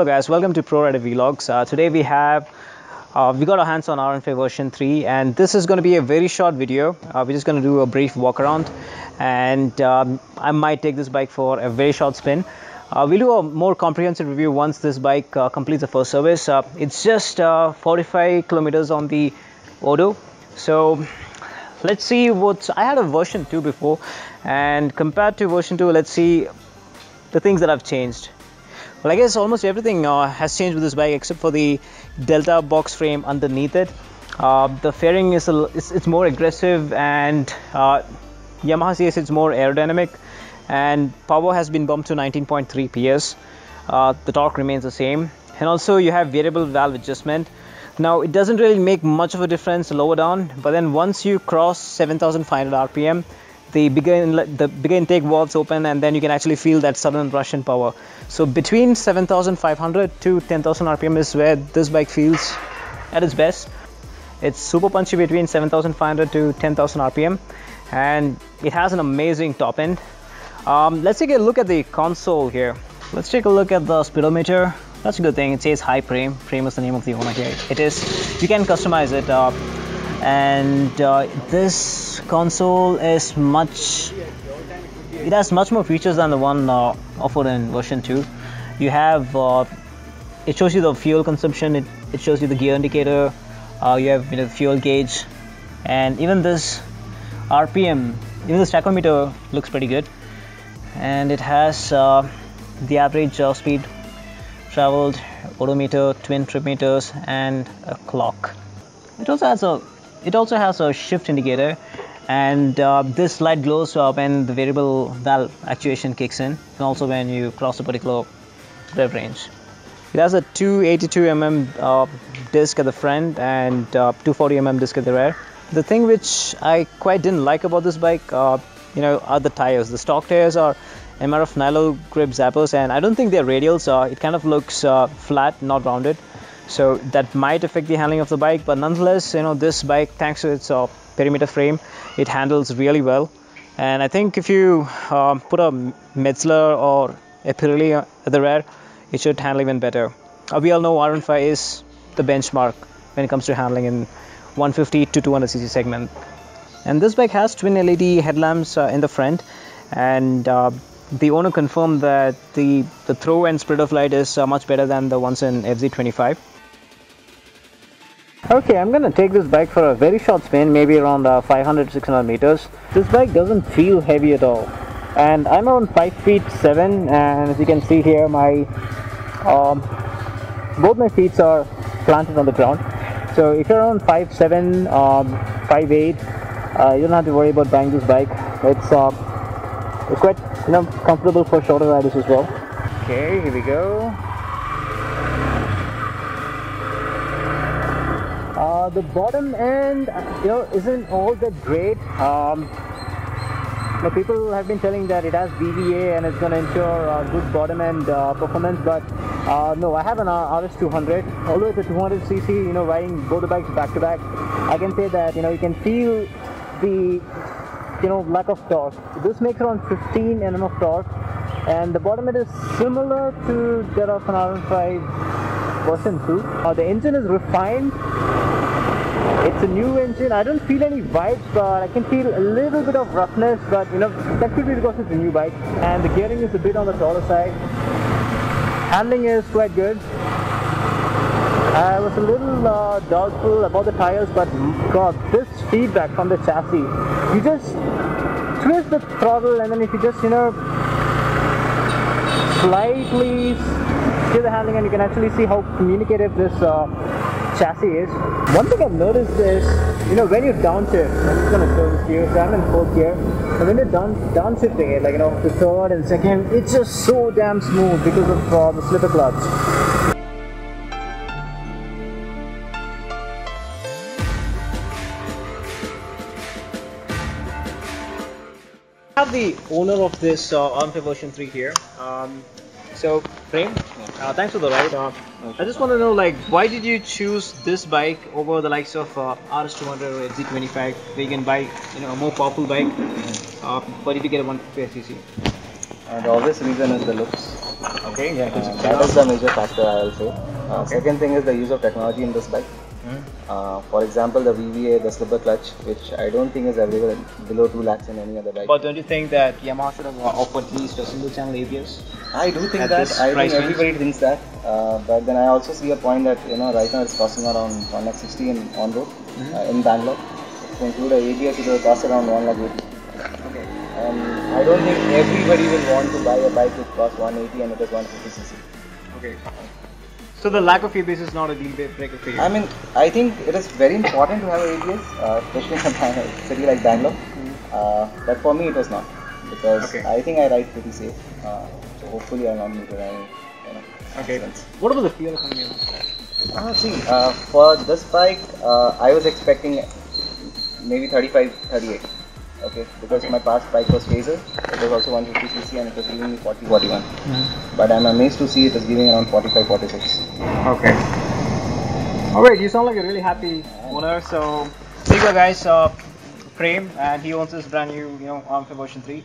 Hello guys, welcome to Pro Rider Vlogs. Today we got our hands on R15 version 3 and this is going to be a very short video. We're just going to do a brief walk around and I might take this bike for a very short spin. We'll do a more comprehensive review once this bike completes the first service. It's just 45 kilometers on the Odo. So let's see I had a version 2 before, and compared to version 2, let's see the things that have changed. Well, I guess almost everything has changed with this bike except for the Delta box frame underneath it. The fairing is it's more aggressive, and Yamaha says it's more aerodynamic, and power has been bumped to 19.3 PS. The torque remains the same, and also you have variable valve adjustment. Now it doesn't really make much of a difference lower down, but then once you cross 7,500 RPM, the bigger intake valves open, and then you can actually feel that sudden rush in power. So between 7,500 to 10,000 RPM is where this bike feels at its best. It's super punchy between 7,500 to 10,000 RPM, and it has an amazing top end. Let's take a look at the console here. Let's take a look at the speedometer. That's a good thing. It says hi Prem. Prem is the name of the owner here. It is. You can customize it. This console is it has much more features than the one offered in version 2. You have it shows you the fuel consumption, it shows you the gear indicator, you have the fuel gauge, and even this RPM, even the tachometer looks pretty good, and it has the average speed traveled, odometer, twin trip meters, and a clock. It also has a shift indicator, and this light glows when the variable valve actuation kicks in, and also when you cross a particular rev range. It has a 282mm disc at the front and 240mm disc at the rear. The thing which I quite didn't like about this bike, are the tires. The stock tires are MRF Nylon grip zappers, and I don't think they're radials. It kind of looks flat, not rounded. So that might affect the handling of the bike, but nonetheless, this bike, thanks to its perimeter frame, it handles really well. And I think if you put a Metzler or a Pirelli at the rear, it should handle even better. We all know R15 is the benchmark when it comes to handling in 150 to 200cc segment. And this bike has twin LED headlamps in the front, and the owner confirmed that the throw and spread of light is much better than the ones in FZ25. Okay, I'm gonna take this bike for a very short spin, maybe around 500 to 600 meters. This bike doesn't feel heavy at all, and I'm around 5 feet 7, and as you can see here, both my feet are planted on the ground. So if you're around 5'7", 5'8", you don't have to worry about buying this bike. It's quite comfortable for shorter riders as well. Okay, here we go. The bottom end, isn't all that great. People have been telling that it has BVA and it's going to ensure good bottom end performance, but no, I have an RS 200. Although it's a 200cc, riding both the bikes back to back, I can say that you can feel the lack of torque. This makes around 15 Nm of torque, and the bottom end is similar to that of an R15 version 2. The engine is refined. It's a new engine. I don't feel any vibes, but I can feel a little bit of roughness, but that could be because it's a new bike, and the gearing is a bit on the taller side. Handling is quite good. I was a little doubtful about the tires, but god, this feedback from the chassis. You just twist the throttle, and then if you just slightly steer the handling, and you can actually see how communicative this chassis is. One thing I've noticed is, when you downshift, I'm just going to show this to you. So I'm in 4th gear, and when you're downshifting it, the 3rd and 2nd, it's just so damn smooth because of the slipper clutch. I have the owner of this R15 version 3 here. So Prem, thanks for the ride. I just want to know, why did you choose this bike over the likes of RS200 or FZ25, where you can buy a more powerful bike, but if you get a 150cc? The obvious reason is the looks. Okay, yeah. That is the major factor, I will say. Second thing is the use of technology in this bike. For example, the VVA, the slipper clutch, which I don't think is available below 2 lakhs in any other bike. But don't you think that Yamaha should have offered at least a single channel ABS? I do think At that. this I price think range? everybody thinks that. But then I also see a point that right now it's costing around 160 in on road in Bangalore. To include a ABS, it will cost around 180. Okay. And I don't think everybody will want to buy a bike which costs 180 and it is 150cc. Okay. So the lack of ABS is not a deal breaker for you? I mean, I think it is very important to have ABS, especially in a city like Bangalore. But for me, it was not, because I think I ride pretty safe. So hopefully, I'll not meet with any accidents. What about the fuel economy of this bike? See, for this bike, I was expecting maybe 35, 38. Okay, because my past bike was Phaser, it was also 150cc and it was giving me 40, 41. But I'm amazed to see it is giving around 45, 46. Okay. Alright, you sound like a really happy owner. So, there you go guys, Prem, and he owns this brand new, R15 version 3.